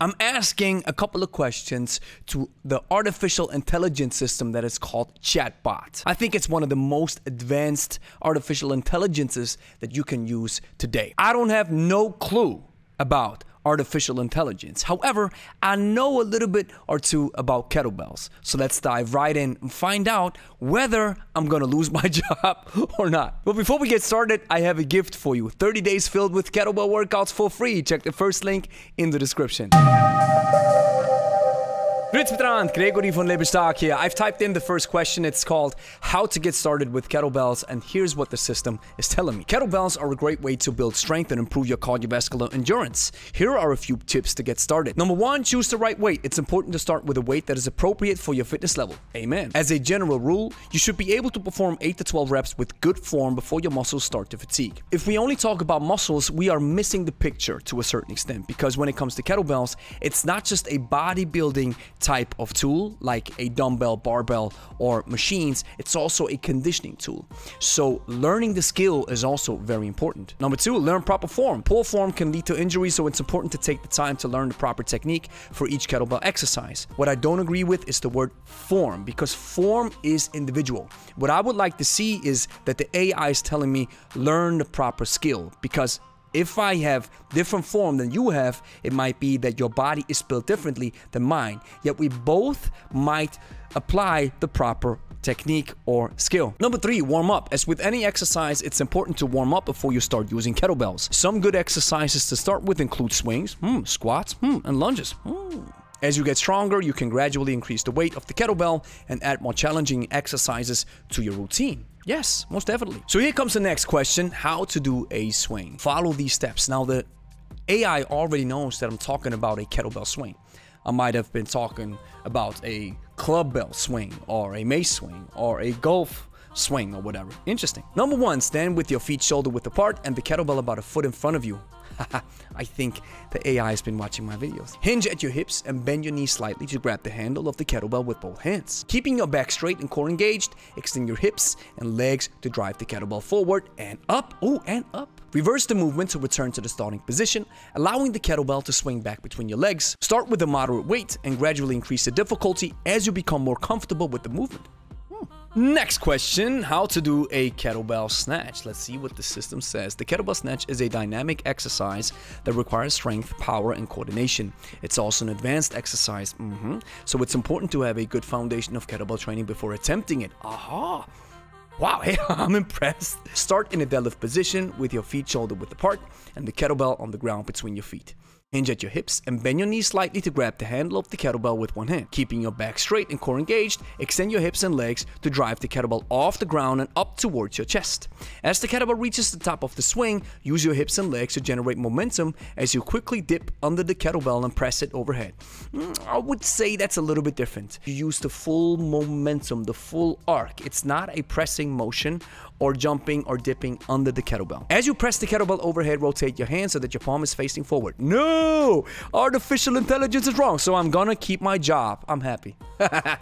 I'm asking a couple of questions to the artificial intelligence system that is called Chatbot. I think it's one of the most advanced artificial intelligences that you can use today. I don't have no clue about artificial intelligence. However, I know a little bit or two about kettlebells. So let's dive right in and find out whether I'm gonna lose my job or not. But before we get started, I have a gift for you. 30 days filled with kettlebell workouts for free. Check the first link in the description. Gregory von Lebe here. I've typed in the first question. It's called how to get started with kettlebells, and here's what the system is telling me. Kettlebells are a great way to build strength and improve your cardiovascular endurance. Here are a few tips to get started. Number one, choose the right weight. It's important to start with a weight that is appropriate for your fitness level. Amen. As a general rule, you should be able to perform 8 to 12 reps with good form before your muscles start to fatigue. If we only talk about muscles, we are missing the picture to a certain extent, because when it comes to kettlebells, it's not just a bodybuilding type of tool like a dumbbell, barbell, or machines. It's also a conditioning tool. So learning the skill is also very important. Number two, learn proper form. Poor form can lead to injury, so it's important to take the time to learn the proper technique for each kettlebell exercise. What I don't agree with is the word form, because form is individual. What I would like to see is that the AI is telling me learn the proper skill, because if I have different form than you have, it might be that your body is built differently than mine. Yet we both might apply the proper technique or skill. Number three, warm up. As with any exercise, it's important to warm up before you start using kettlebells. Some good exercises to start with include swings, squats, and lunges. As you get stronger, you can gradually increase the weight of the kettlebell and add more challenging exercises to your routine. Yes, most definitely. So here comes the next question, how to do a swing. Follow these steps. Now, the AI already knows that I'm talking about a kettlebell swing. I might have been talking about a club bell swing, or a mace swing, or a golf swing, or whatever. Interesting. Number one, stand with your feet shoulder width apart and the kettlebell about a foot in front of you. I think the AI has been watching my videos. Hinge at your hips and bend your knees slightly to grab the handle of the kettlebell with both hands. Keeping your back straight and core engaged, extend your hips and legs to drive the kettlebell forward and up. And up. Reverse the movement to return to the starting position, allowing the kettlebell to swing back between your legs. Start with a moderate weight and gradually increase the difficulty as you become more comfortable with the movement. Next question, how to do a kettlebell snatch. Let's see what the system says. The kettlebell snatch is a dynamic exercise that requires strength, power, and coordination. It's also an advanced exercise. So it's important to have a good foundation of kettlebell training before attempting it. Aha! Wow, hey, I'm impressed. Start in a deadlift position with your feet shoulder width apart and the kettlebell on the ground between your feet. Hinge at your hips and bend your knees slightly to grab the handle of the kettlebell with one hand. Keeping your back straight and core engaged, extend your hips and legs to drive the kettlebell off the ground and up towards your chest. As the kettlebell reaches the top of the swing, use your hips and legs to generate momentum as you quickly dip under the kettlebell and press it overhead. I would say that's a little bit different. You use the full momentum, the full arc. It's not a pressing motion or jumping or dipping under the kettlebell. As you press the kettlebell overhead, rotate your hand so that your palm is facing forward. No! Artificial intelligence is wrong, so I'm gonna keep my job. I'm happy.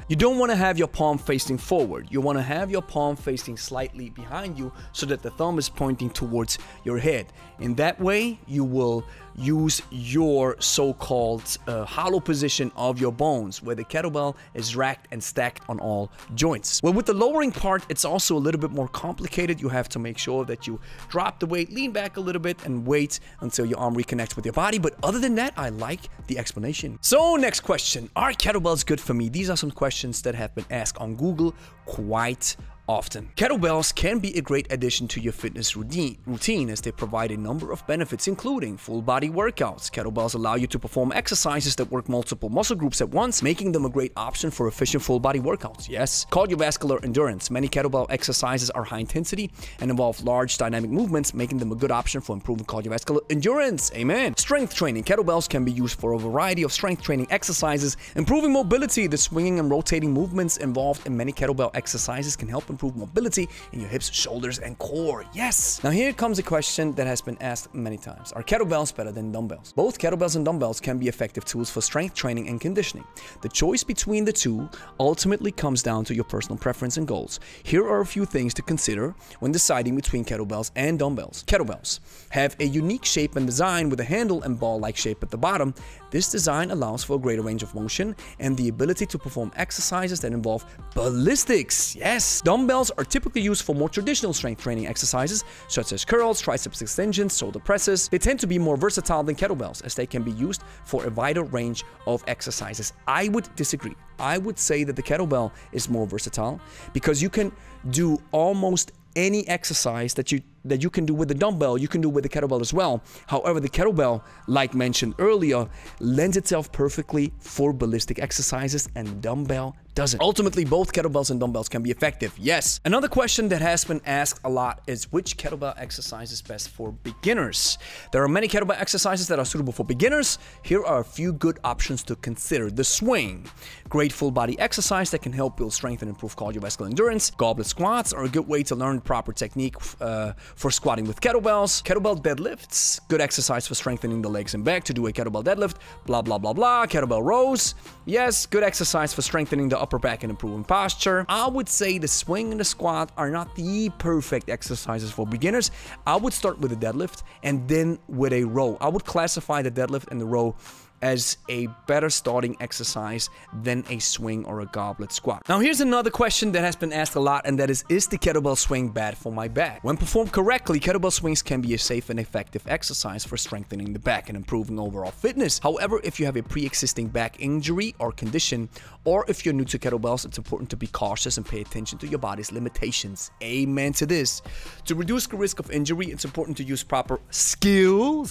You don't want to have your palm facing forward. You want to have your palm facing slightly behind you so that the thumb is pointing towards your head. In that way, you will use your so-called hollow position of your bones, where the kettlebell is racked and stacked on all joints. Well, with the lowering part, it's also a little bit more complicated. You have to make sure that you drop the weight, lean back a little bit, and wait until your arm reconnects with your body. But other than that, I like the explanation. So next question, are kettlebells good for me? These are some questions that have been asked on Google quite often. Kettlebells can be a great addition to your fitness routine as they provide a number of benefits, including full body workouts. Kettlebells allow you to perform exercises that work multiple muscle groups at once, making them a great option for efficient full body workouts. Yes. Cardiovascular endurance. Many kettlebell exercises are high intensity and involve large dynamic movements, making them a good option for improving cardiovascular endurance. Amen. Strength training. Kettlebells can be used for a variety of strength training exercises, improving mobility. The swinging and rotating movements involved in many kettlebell exercises can help improve mobility in your hips, shoulders, and core. Yes! Now here comes a question that has been asked many times. Are kettlebells better than dumbbells? Both kettlebells and dumbbells can be effective tools for strength training and conditioning. The choice between the two ultimately comes down to your personal preference and goals. Here are a few things to consider when deciding between kettlebells and dumbbells. Kettlebells have a unique shape and design with a handle and ball-like shape at the bottom. This design allows for a greater range of motion and the ability to perform exercises that involve ballistics. Yes, dumbbells are typically used for more traditional strength training exercises, such as curls, triceps extensions, shoulder presses. They tend to be more versatile than kettlebells, as they can be used for a wider range of exercises. I would disagree. I would say that the kettlebell is more versatile because you can do almost any exercise that you can do with the dumbbell, you can do with the kettlebell as well. However, the kettlebell, like mentioned earlier, lends itself perfectly for ballistic exercises, and dumbbell doesn't. Ultimately, both kettlebells and dumbbells can be effective, yes. Another question that has been asked a lot is which kettlebell exercise is best for beginners? There are many kettlebell exercises that are suitable for beginners. Here are a few good options to consider. The swing, great full body exercise that can help build strength and improve cardiovascular endurance. Goblet squats are a good way to learn proper technique for squatting with kettlebells. Kettlebell deadlifts, good exercise for strengthening the legs and back to do a kettlebell deadlift, blah, blah, blah, blah. Kettlebell rows, yes, good exercise for strengthening the upper back and improving posture. I would say the swing and the squat are not the perfect exercises for beginners. I would start with a deadlift and then with a row. I would classify the deadlift and the row as a better starting exercise than a swing or a goblet squat. Now here's another question that has been asked a lot, and that is the kettlebell swing bad for my back? When performed correctly, kettlebell swings can be a safe and effective exercise for strengthening the back and improving overall fitness. However, if you have a pre-existing back injury or condition, or if you're new to kettlebells, it's important to be cautious and pay attention to your body's limitations. Amen to this. To reduce the risk of injury, it's important to use proper skill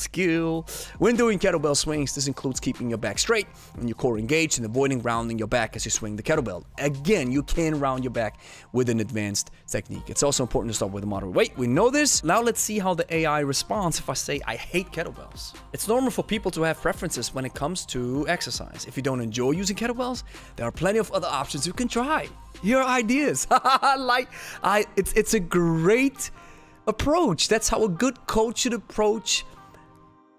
when doing kettlebell swings. This includes keeping your back straight and your core engaged and avoiding rounding your back as you swing the kettlebell. Again, you can round your back with an advanced technique. It's also important to start with a moderate weight. We know this. Now let's see how the AI responds if I say I hate kettlebells. It's normal for people to have preferences when it comes to exercise. If you don't enjoy using kettlebells, there are plenty of other options you can try. Here are ideas. It's a great approach. That's how a good coach should approach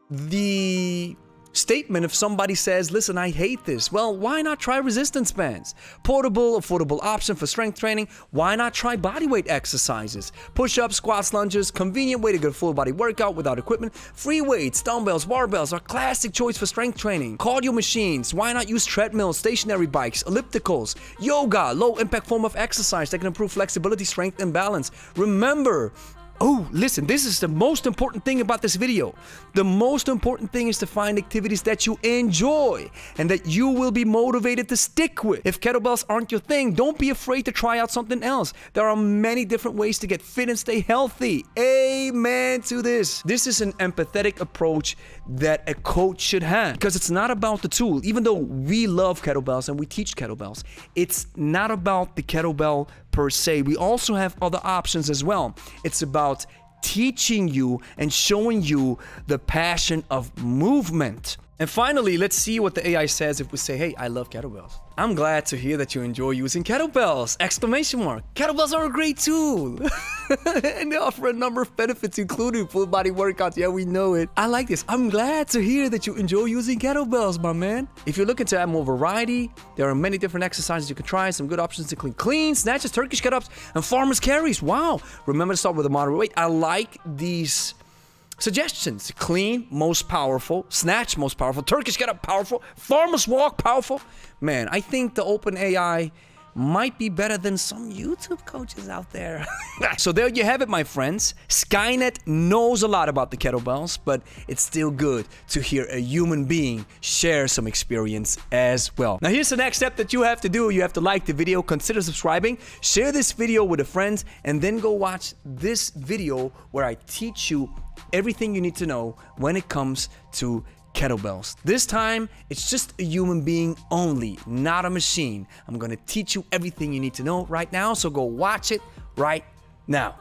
the statement. If somebody says, listen, I hate this, well, why not try resistance bands? Portable, affordable option for strength training. Why not try bodyweight exercises? Push-ups, squats, lunges, convenient way to get a full body workout without equipment. Free weights, dumbbells, barbells are classic choice for strength training. Cardio machines, why not use treadmills, stationary bikes, ellipticals, yoga, low impact form of exercise that can improve flexibility, strength, and balance. Remember, oh, listen, this is the most important thing about this video. The most important thing is to find activities that you enjoy and that you will be motivated to stick with. If kettlebells aren't your thing, don't be afraid to try out something else. There are many different ways to get fit and stay healthy. Amen to this. This is an empathetic approach that a coach should have, because it's not about the tool. Even though we love kettlebells and we teach kettlebells, it's not about the kettlebell per se. We also have other options as well. It's about teaching you and showing you the passion of movement. And finally, let's see what the AI says if we say, hey, I love kettlebells. I'm glad to hear that you enjoy using kettlebells! Exclamation mark. Kettlebells are a great tool! And they offer a number of benefits, including full body workouts. Yeah, we know it. I like this. I'm glad to hear that you enjoy using kettlebells, my man. If you're looking to add more variety, there are many different exercises you can try. Some good options include clean, snatches, Turkish get-ups, and farmer's carries. Wow! Remember to start with a moderate weight. I like these suggestions. Clean, most powerful. Snatch, most powerful. Turkish get-up, powerful. Farmer's walk, powerful. Man, I think the Open AI might be better than some YouTube coaches out there. So there you have it, my friends. Skynet knows a lot about the kettlebells, but it's still good to hear a human being share some experience as well. Now here's the next step that you have to do. You have to like the video, consider subscribing, share this video with a friend, and then go watch this video where I teach you everything you need to know when it comes to kettlebells. This time, it's just a human being only, not a machine. I'm gonna teach you everything you need to know right now, so go watch it right now.